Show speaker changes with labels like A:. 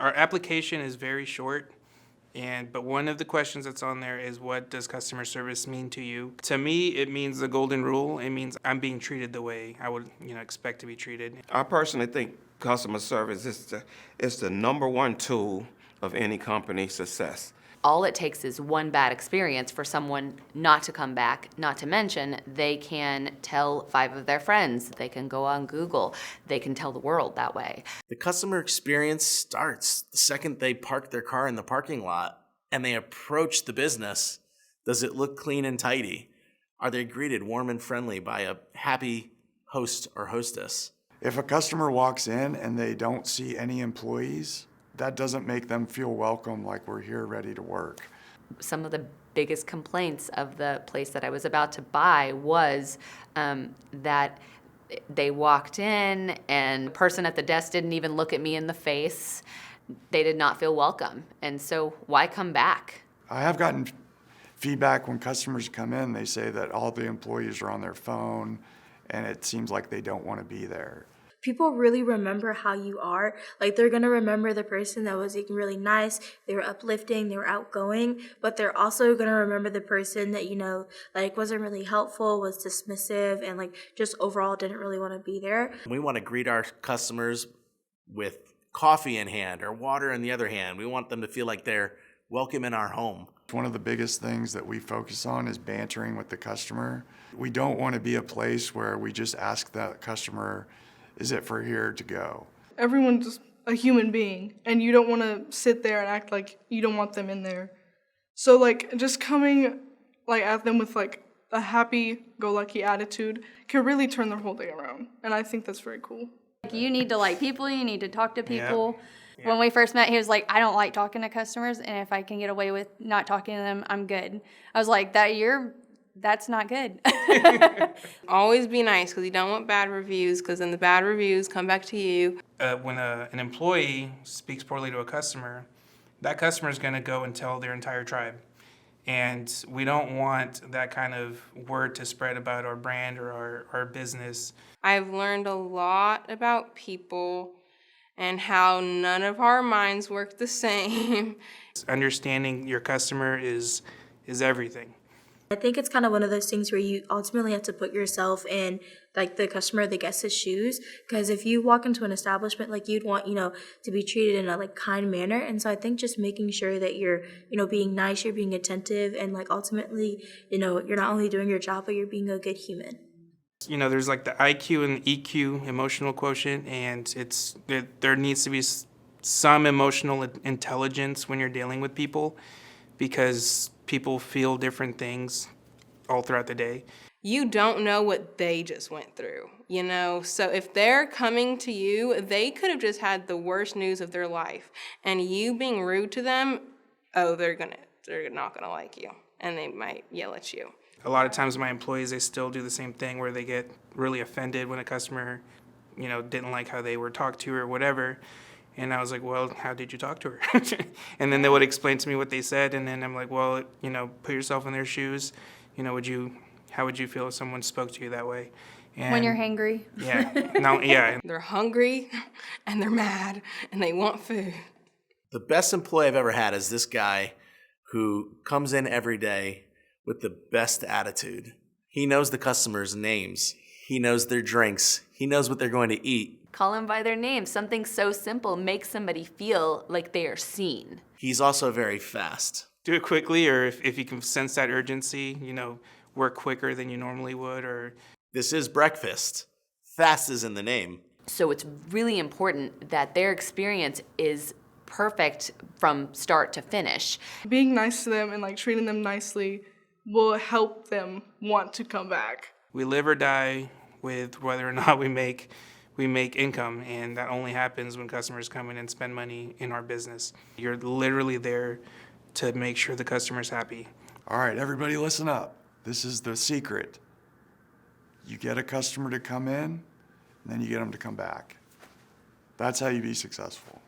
A: Our application is very short, but one of the questions that's on there is, what does customer service mean to you? To me, it means the golden rule. It means I'm being treated the way I would, expect to be treated.
B: I personally think customer service is the number one tool of any company's success.
C: All it takes is one bad experience for someone not to come back. Not to mention, they can tell 5 of their friends. They can go on Google. They can tell the world that way.
D: The customer experience starts the second they park their car in the parking lot and they approach the business. Does it look clean and tidy? Are they greeted warm and friendly by a happy host or hostess?
E: If a customer walks in and they don't see any employees, that doesn't make them feel welcome, like we're here ready to work.
C: Some of the biggest complaints of the place that I was about to buy was that they walked in and the person at the desk didn't even look at me in the face. They did not feel welcome. And so why come back?
E: I have gotten feedback when customers come in, they say that all the employees are on their phone and it seems like they don't want to be there.
F: People really remember how you are. Like, they're going to remember the person that was really nice, they were uplifting, they were outgoing, but they're also going to remember the person that, wasn't really helpful, was dismissive, and just overall didn't really want to be there.
D: We want to greet our customers with coffee in hand or water in the other hand. We want them to feel like they're welcome in our home.
E: One of the biggest things that we focus on is bantering with the customer. We don't want to be a place where we just ask that customer, is it for here to go?
G: Everyone's just a human being, and you don't want to sit there and act like you don't want them in there. So just coming at them with a happy-go-lucky attitude can really turn their whole day around, and I think that's very cool.
H: You need to like people, you need to talk to people.
A: Yep.
H: When we first met, he was like, I don't like talking to customers, and if I can get away with not talking to them, I'm good. I was like, that's not good.
I: Always be nice, because you don't want bad reviews, because then the bad reviews come back to you.
A: When an employee speaks poorly to a customer, that customer is going to go and tell their entire tribe. And we don't want that kind of word to spread about our brand or our business.
I: I've learned a lot about people and how none of our minds work the same.
A: Understanding your customer is everything.
F: I think it's kind of one of those things where you ultimately have to put yourself in the customer, the guest's shoes, because if you walk into an establishment, you'd want, to be treated in a kind manner. And so I think just making sure that you're, being nice, you're being attentive, and ultimately, you're not only doing your job, but you're being a good human.
A: There's the IQ and EQ, emotional quotient, and there needs to be some emotional intelligence when you're dealing with people, because people feel different things all throughout the day.
I: You don't know what they just went through, So if they're coming to you, they could have just had the worst news of their life. And you being rude to them, they're not gonna like you, and they might yell at you.
A: A lot of times my employees, they still do the same thing where they get really offended when a customer, didn't like how they were talked to or whatever. And I was like, well, how did you talk to her? And then they would explain to me what they said. And then I'm like, well, put yourself in their shoes. How would you feel if someone spoke to you that way? And
H: When you're hangry.
A: Yeah. No, yeah.
I: They're hungry, and they're mad, and they want food.
D: The best employee I've ever had is this guy who comes in every day with the best attitude. He knows the customers' names. He knows their drinks. He knows what they're going to eat.
C: Call them by their name. Something so simple makes somebody feel like they are seen.
D: He's also very fast.
A: Do it quickly, or if you can sense that urgency, work quicker than you normally would. Or
D: This is breakfast. Fast is in the name.
C: So it's really important that their experience is perfect from start to finish.
G: Being nice to them and treating them nicely will help them want to come back.
A: we live or die with whether or not we make income, and that only happens when customers come in and spend money in our business. You're literally there to make sure the customer's happy.
E: All right, everybody listen up. This is the secret. You get a customer to come in, and then you get them to come back. That's how you be successful.